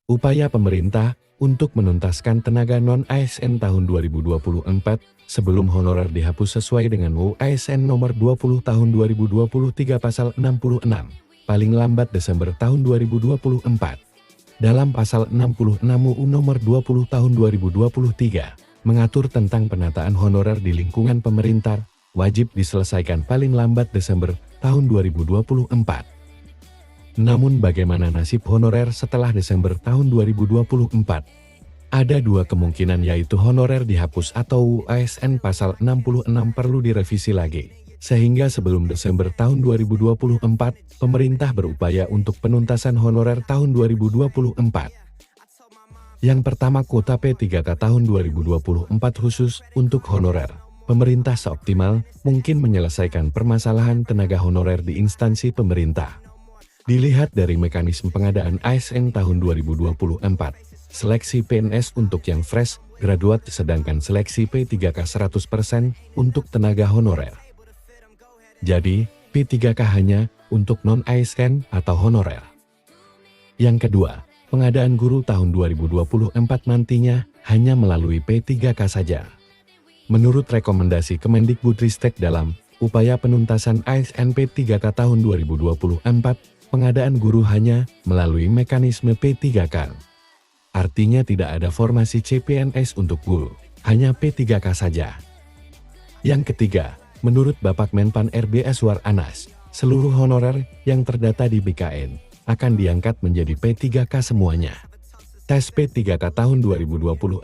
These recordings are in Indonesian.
Upaya pemerintah untuk menuntaskan tenaga non-ASN tahun 2024 sebelum honorer dihapus sesuai dengan UU ASN nomor 20 tahun 2023 pasal 66, paling lambat Desember tahun 2024. Dalam pasal 66 UU nomor 20 tahun 2023, mengatur tentang penataan honorer di lingkungan pemerintah, wajib diselesaikan paling lambat Desember tahun 2024. Namun bagaimana nasib honorer setelah Desember tahun 2024? Ada dua kemungkinan, yaitu honorer dihapus atau UU ASN pasal 66 perlu direvisi lagi. Sehingga sebelum Desember tahun 2024, pemerintah berupaya untuk penuntasan honorer tahun 2024. Yang pertama, kuota P3K tahun 2024 khusus untuk honorer. Pemerintah seoptimal mungkin menyelesaikan permasalahan tenaga honorer di instansi pemerintah. Dilihat dari mekanisme pengadaan ASN tahun 2024, seleksi PNS untuk yang fresh graduate sedangkan seleksi P3K 100% untuk tenaga honorer. Jadi, P3K hanya untuk non-ASN atau honorer. Yang kedua, pengadaan guru tahun 2024 nantinya hanya melalui P3K saja. Menurut rekomendasi Kemendikbudristek dalam upaya penuntasan ASN P3K tahun 2024, pengadaan guru hanya melalui mekanisme P3K. Artinya tidak ada formasi CPNS untuk guru, hanya P3K saja. Yang ketiga, menurut Bapak Menpan RB Azwar Anas, seluruh honorer yang terdata di BKN akan diangkat menjadi P3K semuanya. Tes P3K tahun 2024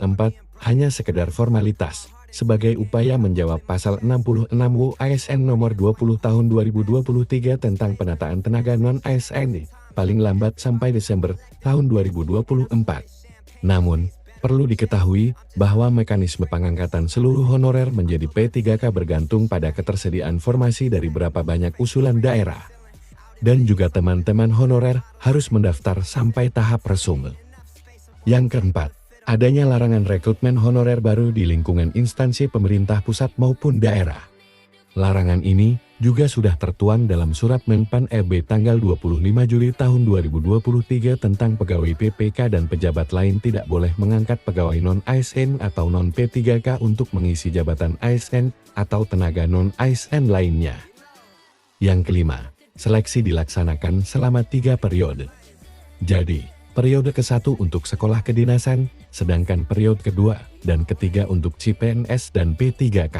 hanya sekedar formalitas, sebagai upaya menjawab pasal 66 UU ASN nomor 20 tahun 2023 tentang penataan tenaga non-ASN, paling lambat sampai Desember tahun 2024. Namun, perlu diketahui bahwa mekanisme pengangkatan seluruh honorer menjadi P3K bergantung pada ketersediaan formasi dari berapa banyak usulan daerah. Dan juga teman-teman honorer harus mendaftar sampai tahap resume. Yang keempat, adanya larangan rekrutmen honorer baru di lingkungan instansi pemerintah pusat maupun daerah. Larangan ini juga sudah tertuang dalam Surat Menpan RB tanggal 25 Juli tahun 2023 tentang pegawai PPK dan pejabat lain tidak boleh mengangkat pegawai non-ASN atau non-P3K untuk mengisi jabatan ASN atau tenaga non-ASN lainnya. Yang kelima, seleksi dilaksanakan selama 3 periode. Jadi, periode ke-1 untuk sekolah kedinasan, sedangkan periode kedua dan ketiga untuk CPNS dan P3K.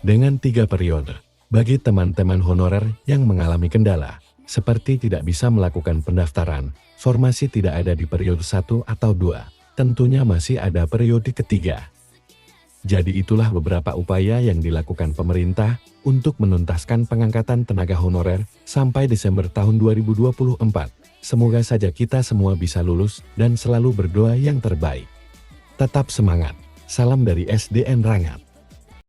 Dengan 3 periode, bagi teman-teman honorer yang mengalami kendala, seperti tidak bisa melakukan pendaftaran, formasi tidak ada di periode 1 atau 2, tentunya masih ada periode ketiga. Jadi itulah beberapa upaya yang dilakukan pemerintah untuk menuntaskan pengangkatan tenaga honorer sampai Desember tahun 2024. Semoga saja kita semua bisa lulus dan selalu berdoa yang terbaik. Tetap semangat. Salam dari SDN Rangat.